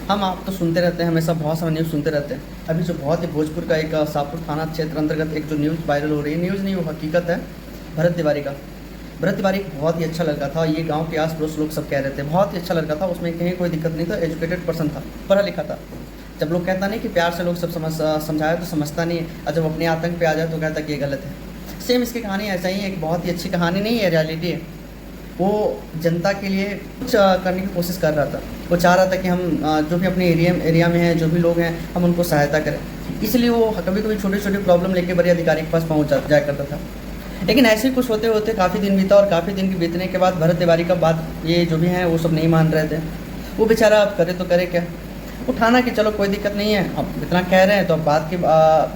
हम आप तो सुनते रहते हैं, हमेशा बहुत सारा न्यूज़ सुनते रहते हैं। अभी जो बहुत ही भोजपुर का एक शाहपुर थाना क्षेत्र अंतर्गत एक जो न्यूज़ वायरल हो रही है, न्यूज़ नहीं वो हकीकत है, भरत तिवारी का। भरत तिवारी एक बहुत ही अच्छा लड़का था, ये गांव के आस पड़ोस लोग सब कह रहे थे बहुत ही अच्छा लड़का था, उसमें कहीं कोई दिक्कत नहीं था, एजुकेटेड पर्सन था, पढ़ा लिखा था। जब लोग कहता नहीं कि प्यार से लोग सब समझाया तो समझता नहीं है, और जब अपने आतंक पे आ जाए तो कहता कि ये गलत है। सेम इसकी कहानी ऐसा ही है, एक बहुत ही अच्छी कहानी नहीं है, रियलिटी है। वो जनता के लिए कुछ करने की कोशिश कर रहा था। वो चाह रहा था कि हम जो भी अपने एरिया में हैं, जो भी लोग हैं, हम उनको सहायता करें। इसलिए वो कभी कभी छोटी छोटी प्रॉब्लम लेके बड़े अधिकारी के पास पहुंच जाया करता था। लेकिन ऐसे ही कुछ होते होते काफ़ी दिन बीता, और काफ़ी दिन के बीतने के बाद भरत तिवारी का बात ये जो भी हैं वो सब नहीं मान रहे थे। वो बेचारा अब करे तो करे क्या, उठाना कि चलो कोई दिक्कत नहीं है, अब इतना कह रहे हैं तो अब बात के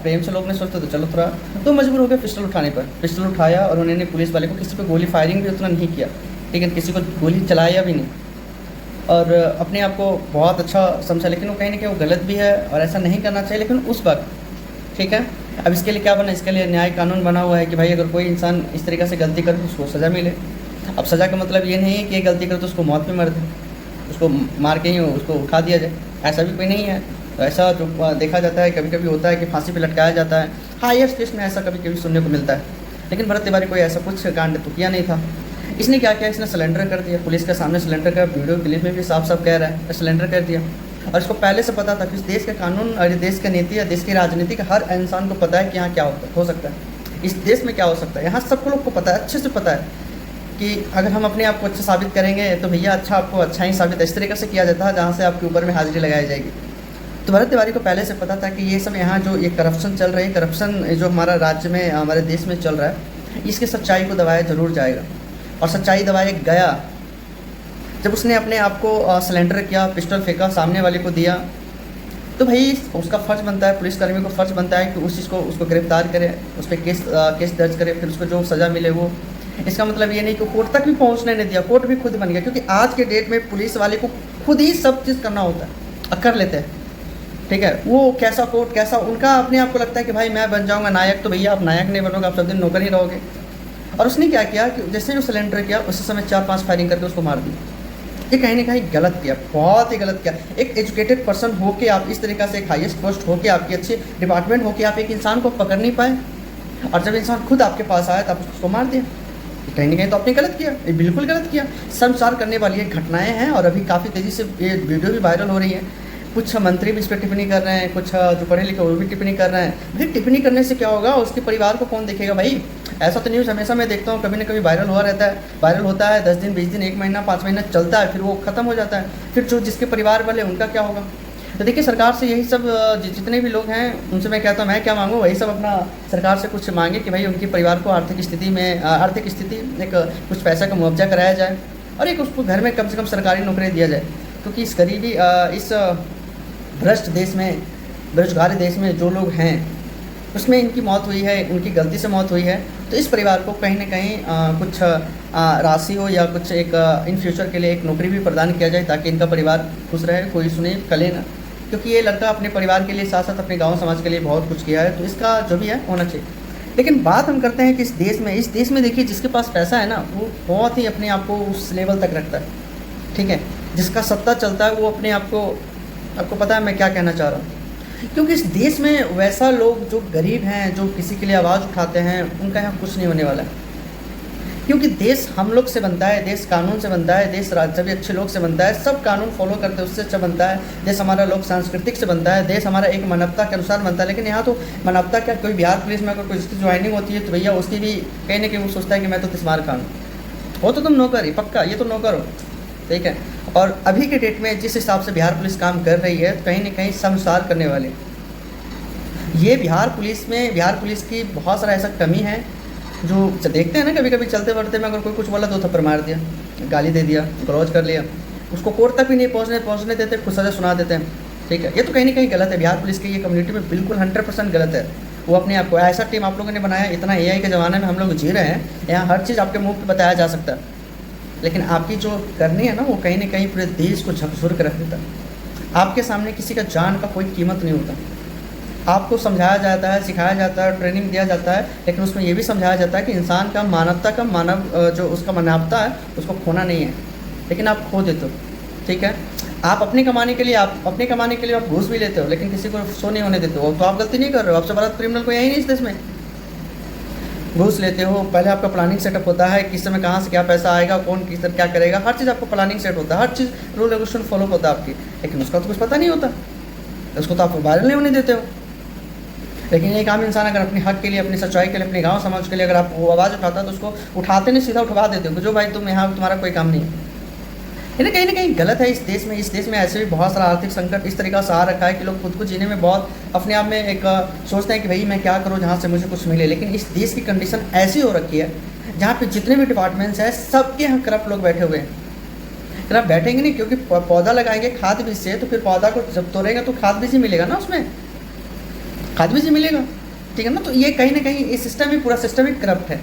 प्रेम से लोग ने सोचते तो चलो थोड़ा, तो मजबूर हो गए पिस्टल उठाने पर। पिस्टल उठाया और उन्होंने पुलिस वाले को, किसी पे गोली फायरिंग भी उतना नहीं किया, लेकिन किसी को गोली चलाया भी नहीं, और अपने आप को बहुत अच्छा समझा। लेकिन वो कहीं ना कहीं वो गलत भी है और ऐसा नहीं करना चाहिए, लेकिन उस वक्त ठीक है। अब इसके लिए क्या बना, इसके लिए न्याय कानून बना हुआ है कि भाई अगर कोई इंसान इस तरीक़े से गलती करे तो उसको सज़ा मिले। अब सज़ा का मतलब ये नहीं है कि ये गलती करे तो उसको मौत पे मर दे, उसको मार के ही उसको उठा दिया जाए, ऐसा भी कोई नहीं है। तो ऐसा जो देखा जाता है कभी कभी होता है कि फांसी पे लटकाया जाता है, हाईएस्ट केस में ऐसा कभी कभी सुनने को मिलता है। लेकिन भरत तिवारी कोई ऐसा कुछ कांड तो किया नहीं था। इसने क्या किया, इसने सरेंडर कर दिया पुलिस के सामने। सरेंडर का वीडियो क्लिप में भी साफ साफ कह रहा है सरेंडर कर दिया। और इसको पहले से पता था कि इस देश के कानून और देश का नीति या देश की राजनीति का हर इंसान को पता है कि यहाँ क्या हो सकता है, इस देश में क्या हो सकता है। यहाँ सबको लोग को पता है, अच्छे से पता है कि अगर हम अपने आप को अच्छा साबित करेंगे तो भैया अच्छा आपको अच्छा ही साबित इस तरीके से किया जाता है जहाँ से आपके ऊपर में हाजिरी लगाई जाएगी। तो भरत तिवारी को पहले से पता था कि ये सब यहाँ जो ये करप्शन चल रही है, करप्शन जो हमारा राज्य में हमारे देश में चल रहा है, इसकी सच्चाई को दबाया जरूर जाएगा। और सच्चाई दबाए गया जब उसने अपने आप को सिलेंडर किया, पिस्टल फेंका, सामने वाले को दिया, तो भाई उसका फ़र्ज़ बनता है, पुलिसकर्मी को फ़र्ज़ बनता है कि उस चीज़ को उसको गिरफ्तार करे, उस पर केस दर्ज करे, फिर उसको जो सज़ा मिले वो। इसका मतलब ये नहीं कि कोर्ट तक भी पहुंचने नहीं दिया, कोर्ट भी खुद बन गया, क्योंकि आज के डेट में पुलिस वाले को खुद ही सब चीज़ करना होता है, कर लेते हैं। ठीक है, वो कैसा कोर्ट कैसा उनका अपने आप को लगता है कि भाई मैं बन जाऊंगा नायक, तो भैया आप नायक नहीं बनोगे, आप सब दिन नौकर ही रहोगे। और उसने क्या किया कि जैसे जो सिलेंडर किया उसी समय 4-5 फायरिंग करके उसको मार दी। ये कहीं ना कहीं गलत किया, बहुत ही गलत किया। एक एजुकेटेड पर्सन हो के आप इस तरीक़ा से, एक हाईएस्ट पोस्ट हो के, आपकी अच्छी डिपार्टमेंट हो के आप एक इंसान को पकड़ नहीं पाए, और जब इंसान खुद आपके पास आया तो आप उसको मार दिया। कहीं ना कहीं तो आपने गलत किया, ये बिल्कुल गलत किया। शर्मसार करने वाली ये घटनाएं हैं, और अभी काफ़ी तेज़ी से ये वीडियो भी वायरल हो रही है। कुछ मंत्री भी इस पर टिप्पणी कर रहे हैं, कुछ जो पढ़े लिखे वो भी टिप्पणी कर रहे हैं। भाई टिप्पणी करने से क्या होगा, उसके परिवार को कौन देखेगा भाई। ऐसा तो न्यूज़ हमेशा मैं देखता हूँ, कभी ना कभी वायरल हुआ रहता है, वायरल होता है 10 दिन 20 दिन 1 महीना 5 महीना चलता है, फिर वो ख़त्म हो जाता है। फिर जो जिसके परिवार वाले उनका क्या होगा। तो देखिए सरकार से यही सब जितने भी लोग हैं उनसे मैं कहता हूँ, मैं क्या मांगूँ, वही सब अपना सरकार से कुछ मांगे कि भाई उनके परिवार को आर्थिक स्थिति एक कुछ पैसा का मुआवजा कराया जाए, और एक उसको घर में कम से कम सरकारी नौकरी दिया जाए। क्योंकि इस गरीबी इस भ्रष्ट देश में, बेरोजगारी देश में जो लोग हैं उसमें इनकी मौत हुई है, उनकी गलती से मौत हुई है। तो इस परिवार को कहीं ना कहीं कुछ राशि हो या कुछ एक इन फ्यूचर के लिए एक नौकरी भी प्रदान किया जाए, ताकि इनका परिवार खुश रहे, कोई सुने कले ना। क्योंकि ये लड़का अपने परिवार के लिए साथ साथ अपने गांव समाज के लिए बहुत कुछ किया है, तो इसका जो भी है होना चाहिए। लेकिन बात हम करते हैं कि इस देश में देखिए जिसके पास पैसा है ना, वो बहुत ही अपने आप को उस लेवल तक रखता है। ठीक है, जिसका सत्ता चलता है वो अपने आप को, आपको पता है मैं क्या कहना चाह रहा हूँ। क्योंकि इस देश में वैसा लोग जो गरीब हैं, जो किसी के लिए आवाज़ उठाते हैं, उनका यहाँ कुछ नहीं होने वाला है। क्योंकि देश हम लोग से बनता है, देश कानून से बनता है, देश सभी अच्छे लोग से बनता है, सब कानून फॉलो करते हैं उससे अच्छा बनता है। देश हमारा लोक सांस्कृतिक से बनता है, देश हमारा एक मानवता के अनुसार बनता है। लेकिन यहाँ तो मानवता क्या, कोई बिहार पुलिस में अगर कोई जिसकी ज्वाइनिंग होती है तो भैया उसकी भी कहीं ना कहीं वो सोचता है कि मैं तो तिस्मार खान हो, तो तुम नौकर ही पक्का, ये तो नौकर हो। ठीक है, और अभी के डेट में जिस हिसाब से बिहार पुलिस काम कर रही है, कहीं ना कहीं शर्मसार करने वाले ये बिहार पुलिस की बहुत सारा ऐसा कमी है। जो देखते हैं ना कभी कभी चलते बढ़ते में अगर कोई कुछ बोला तो थप्पड़ मार दिया, गाली दे दिया, गलौज कर लिया, उसको कोर्ट तक भी नहीं पहुंचने देते, खुद सजा सुना देते हैं। ठीक है, ये तो कहीं ना कहीं गलत है। बिहार पुलिस की ये कम्युनिटी में बिल्कुल 100% गलत है। वो अपने आप को ऐसा टीम आप लोगों ने बनाया, इतना AI के ज़माने में हम लोग जी रहे हैं, यहाँ हर चीज़ आपके मुँह पर बताया जा सकता है, लेकिन आपकी जो करनी है ना वो कहीं ना कहीं पूरे देश को झकझोर कर रख देता है। आपके सामने किसी का जान का कोई कीमत नहीं होता। आपको समझाया जाता है, सिखाया जाता है, ट्रेनिंग दिया जाता है, लेकिन उसमें ये भी समझाया जाता है कि इंसान का जो उसका मानवता है उसको खोना नहीं है, लेकिन आप खो देते हो। ठीक है, आप अपने कमाने के लिए आप घूस भी लेते हो, लेकिन किसी को शो नहीं होने देते हो, तो आप गलती नहीं कर रहे हो। आपसे बड़ा क्रिमिनल कोई है ही नहीं इस देश में। घूस लेते हो, पहले आपका प्लानिंग सेटअप होता है, किस समय कहाँ से क्या पैसा आएगा, कौन किस तरह क्या करेगा, हर चीज़ आपको प्लानिंग सेट होता है, हर चीज़ रूल रेगुलेशन फॉलो होता है आपकी, लेकिन उसका तो कुछ पता नहीं होता, उसको तो आप वायरल नहीं होने देते हो। लेकिन एक आम इंसान अगर अपने हक के लिए, अपनी सच्चाई के लिए, अपने गांव समाज के लिए अगर आप वो आवाज़ उठाता है तो उसको उठाते नहीं, सीधा उठवा देते हो कि जो भाई तुम यहाँ, तुम्हारा कोई काम नहीं है। ये ना कहीं गलत है। इस देश में ऐसे भी बहुत सारा आर्थिक संकट इस तरीका से आ रखा है कि लोग खुद को जीने में बहुत अपने आप में एक सोचते हैं कि भाई मैं क्या करूँ जहाँ से मुझे कुछ मिले। लेकिन इस देश की कंडीशन ऐसी हो रखी है जहाँ पे जितने भी डिपार्टमेंट्स हैं सबके यहाँ करप्ट लोग बैठे हुए हैं। करप्ट बैठेंगे नहीं, क्योंकि पौधा लगाएंगे खाद बीज से, तो फिर पौधा को जब तोड़ेंगे तो खाद बीज ही मिलेगा ना, उसमें खाद बीज ही मिलेगा, ठीक है ना। तो ये कहीं ना कहीं ये सिस्टम ही, पूरा सिस्टम ही करप्ट है।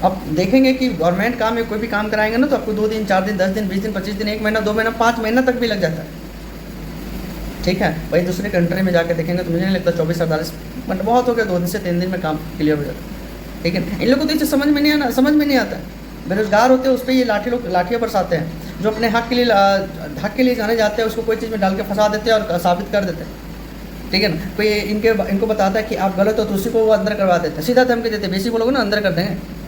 अब देखेंगे कि गवर्नमेंट काम में कोई भी काम कराएंगे ना तो आपको 2 दिन 4 दिन 10 दिन 20 दिन 25 दिन 1 महीना 2 महीना 5 महीना तक भी लग जाता है, ठीक है। वही दूसरे कंट्री में जाकर देखेंगे तो मुझे नहीं लगता 24-48 घंटे बहुत हो गया, 2 दिन से 3 दिन में काम क्लियर हो जाता है, ठीक है। इन लोगों को तो इसे समझ में नहीं आता। बेरोजगार होते हैं उस पर ये लाठियाँ बरसाते हैं, जो अपने हक के लिए जाने जाते हैं उसको कोई चीज़ में डाल के फंसा देते हैं और साबित कर देते हैं, ठीक है ना। कोई इनको बताता है कि आप गलत हो तो उसी को वो अंदर करवा देते हैं, सीधा धमकी देते हैं, बेसिक बोलोगे ना अंदर कर देंगे।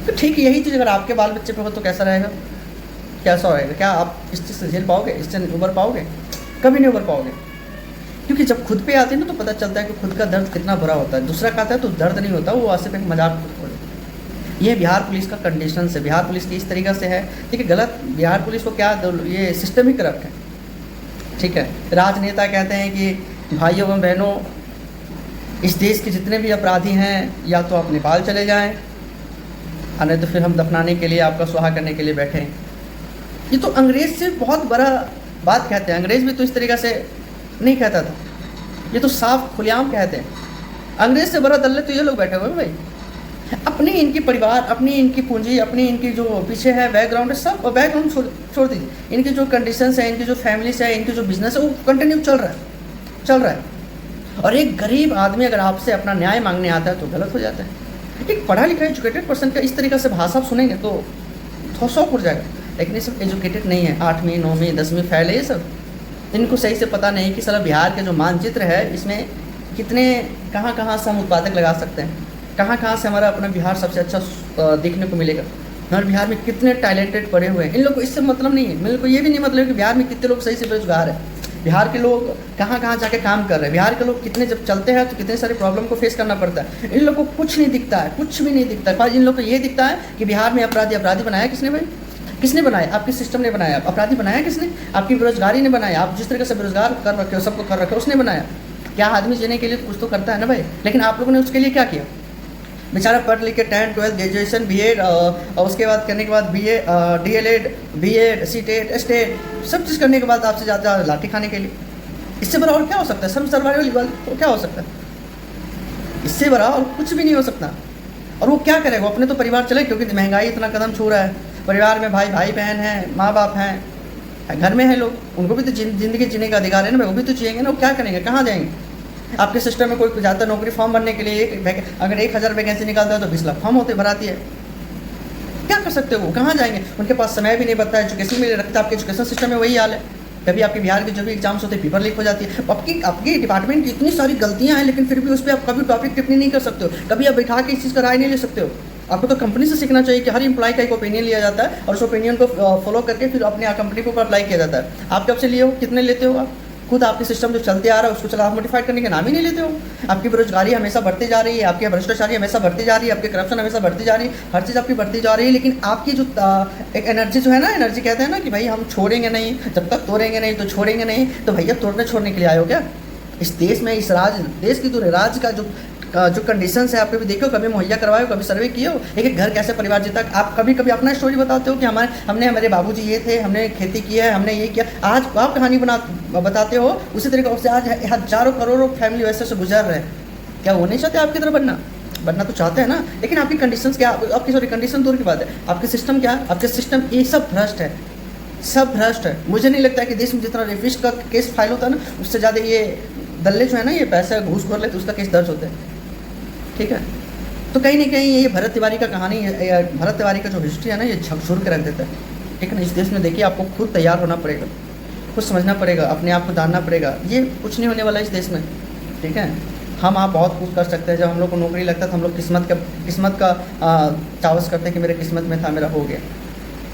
तो ठीक यही चीज़ अगर आपके बाल बच्चे पे हो तो कैसा रहेगा, कैसा होएगा? क्या आप इस चीज़ से झेल पाओगे, इससे उबर पाओगे? कभी नहीं उबर पाओगे, क्योंकि जब खुद पे आते हैं ना तो पता चलता है कि खुद का दर्द कितना बुरा होता है। दूसरा कहता है तो दर्द नहीं होता, वो सिर्फ एक मजाक। ये बिहार पुलिस का कंडीशन है, बिहार पुलिस की इस तरीक़ा से है, ठीक है। गलत बिहार पुलिस को क्या, ये सिस्टम ही करप्ट है, ठीक है। राजनेता कहते हैं कि भाइयों एवं बहनों, इस देश के जितने भी अपराधी हैं या तो आप नेपाल चले जाएं, नहीं तो फिर हम दफनाने के लिए, आपका सुहा करने के लिए बैठे हैं। ये तो अंग्रेज़ से बहुत बड़ा बात कहते हैं। अंग्रेज़ भी तो इस तरीक़ा से नहीं कहता था, ये तो साफ खुलेआम कहते हैं। अंग्रेज़ से बड़ा दल्ले तो ये लोग बैठे हुए हैं भाई। अपनी इनकी परिवार, अपनी इनकी पूंजी, अपनी इनकी जो पीछे है बैकग्राउंड है, सब बैकग्राउंड छोड़ दीजिए। इनकी जो कंडीशंस है, इनकी जो फैमिलीज है, इनकी जो बिजनेस है, वो कंटिन्यू चल रहा है। और एक गरीब आदमी अगर आपसे अपना न्याय मांगने आता है तो गलत हो जाता है। एक पढ़ा लिखा एजुकेटेड पर्सन का इस तरीक़ा से भाषा सुनेंगे तो थोड़ा शौक उड़ जाएगा। लेकिन ये सब एजुकेटेड नहीं है, 8वीं 9वीं 10वीं फेल है ये सब। इनको सही से पता नहीं कि साला बिहार के जो मानचित्र है इसमें कितने कहाँ से हम उत्पादक लगा सकते हैं, कहाँ से हमारा अपना बिहार सबसे अच्छा देखने को मिलेगा, हमारे बिहार में कितने टैलेंटेड पड़े हुए हैं। इन लोग को इससे मतलब नहीं है। मेरे को ये भी नहीं मतलब कि बिहार में कितने लोग सही से बेरोजगार है, बिहार के लोग कहाँ जाके काम कर रहे हैं, बिहार के लोग कितने जब चलते हैं तो कितने सारे प्रॉब्लम को फेस करना पड़ता है। इन लोग को कुछ नहीं दिखता है, कुछ भी नहीं दिखता है। इन लोग को ये दिखता है कि बिहार में अपराधी बनाया किसने भाई? किसने बनाया? आपके सिस्टम ने बनाया। अपराधी बनाया किसने? आपकी बेरोजगारी ने बनाया। आप जिस तरीके से बेरोजगार कर रखे हो, सबको कर रखे हो, उसने बनाया। क्या आदमी जीने के लिए कुछ तो करता है ना भाई। लेकिन आप लोगों ने उसके लिए क्या किया? बेचारा पढ़ लिख के 10, 12 ग्रेजुएशन, बीएड और उसके बाद करने के बाद BA, DElEd, BEd, CTET, state सब चीज़ करने के बाद आपसे ज़्यादा लाठी खाने के लिए। इससे बड़ा और क्या हो सकता है? सम सर्वाइवल तो क्या हो सकता है? इससे बड़ा और कुछ भी नहीं हो सकता। और वो क्या करेगा? वो अपने तो परिवार चले, क्योंकि महंगाई इतना कदम छू रहा है। परिवार में भाई बहन हैं, माँ बाप हैं, घर में हैं लोग, उनको भी तो ज़िंदगी जीने का अधिकार है ना भाई। वो भी तो जिएंगे ना, वो क्या करेंगे? कहाँ जाएंगे? आपके सिस्टम में कोई जाता नौकरी फॉर्म भरने के लिए अगर 1000 वैकेंसी निकालता है तो 20 लाख फॉर्म होते भराती है। क्या कर सकते हो? वो कहाँ जाएंगे? उनके पास समय भी नहीं बचता है, एजुकेशन भी नहीं रखता। आपके एजुकेशन सिस्टम में वही हाल है। कभी आपके बिहार के जो भी एग्जाम्स होते हैं पेपर लीक हो जाती है। आपकी डिपार्टमेंट की इतनी सारी गलतियाँ हैं, लेकिन फिर भी उस पर आप कभी टॉपिक टिप्पणी नहीं कर सकते हो। कभी आप बैठा के इस चीज़ का राय नहीं ले सकते हो। आपको तो कंपनी से सीखना चाहिए कि हर एम्प्लॉय का एक ओपिनियन लिया जाता है और उस ओपिनियन को फॉलो करके फिर अपने कंपनी को अप्लाई किया जाता है। आप कब से लिए हो? कितने लेते हो? आप खुद आपके सिस्टम जो चलते आ रहा है उसको चला मॉडिफाइड करने का नाम ही नहीं लेते हो। आपकी बेरोजगारी हमेशा बढ़ती जा रही है, आपकी भ्रष्टाचारी हमेशा बढ़ती जा रही है, आपकी करप्शन हमेशा बढ़ती जा रही है, हर चीज़ आपकी बढ़ती जा रही है। लेकिन आपकी जो एक एनर्जी जो है ना, एनर्जी कहते हैं ना कि भाई हम छोड़ेंगे नहीं, जब तक तोड़ेंगे नहीं तो छोड़ेंगे नहीं। तो भैया तोड़ने छोड़ने के लिए आयो क्या? इस देश में, इस देश की तो राज्य का जो कंडीशंस है, आप कभी देखो, कभी मुहैया करवाए, कभी सर्वे किए हो एक घर कैसे परिवार जीता। आप कभी अपना स्टोरी बताते हो कि हमारे बाबूजी ये थे, हमने खेती की है, हमने ये किया। आज आप कहानी बताते हो, उसी तरीके से आज हजारों करोड़ों फैमिली वैसे से गुजर रहे हैं। क्या वो नहीं चाहते आपकी तरह बनना तो चाहते हैं ना, लेकिन आपकी कंडीशंस क्या? आपकी सॉरी कंडीशन दूर की बात है, आपके सिस्टम क्या? आपके सिस्टम ये सब भ्रष्ट है, सब भ्रष्ट है। मुझे नहीं लगता है कि देश में जितना रेपिस्ट का केस फाइल होता है ना, उससे ज़्यादा ये दल्ले जो है ना, ये पैसा घूस खोर लेते उसका केस दर्ज होता है, ठीक है। तो कहीं ना कहीं ये भरत तिवारी का कहानी, भरत तिवारी का जो हिस्ट्री है ना, ये झकझोर के रख देता है, ठीक है ना। इस देश में देखिए आपको खुद तैयार होना पड़ेगा, कुछ समझना पड़ेगा, अपने आप को जानना पड़ेगा। ये कुछ नहीं होने वाला है इस देश में, ठीक है। हम आप बहुत कुछ कर सकते हैं। जब हम लोग को नौकरी लगता था, हम लोग किस्मत का चावस करते हैं कि मेरे किस्मत में था, मेरा हो गया,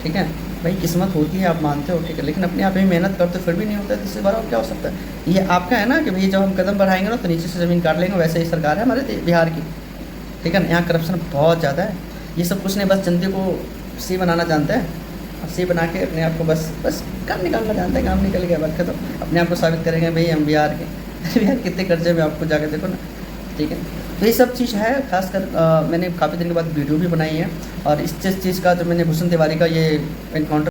ठीक है। भाई किस्मत होती है, आप मानते हो, ठीक है, लेकिन अपने आप ही मेहनत करते फिर भी नहीं होता है, तो इससे बड़ा और क्या हो सकता है। ये आपका है ना कि भाई जब हम कदम बढ़ाएंगे ना तो नीचे से ज़मीन काट लेंगे। वैसे ही सरकार है हमारे बिहार की, ठीक है ना। यहाँ करप्शन बहुत ज़्यादा है। ये सब कुछ नहीं, बस जनता को सी बनाना जानते हैं, और सी बना के अपने आप को बस काम निकालना जानते हैं। काम निकल गया, बात खत्म। अपने आप को साबित करेंगे भाई हम बिहार के बिहार कितने कर्जे में, आपको जाकर देखो ना, ठीक है। तो ये सब चीज़ है, खासकर मैंने काफ़ी दिन के बाद वीडियो भी बनाई है। और इस चीज़ का जो मैंने भूषण तिवारी का ये एनकाउंटर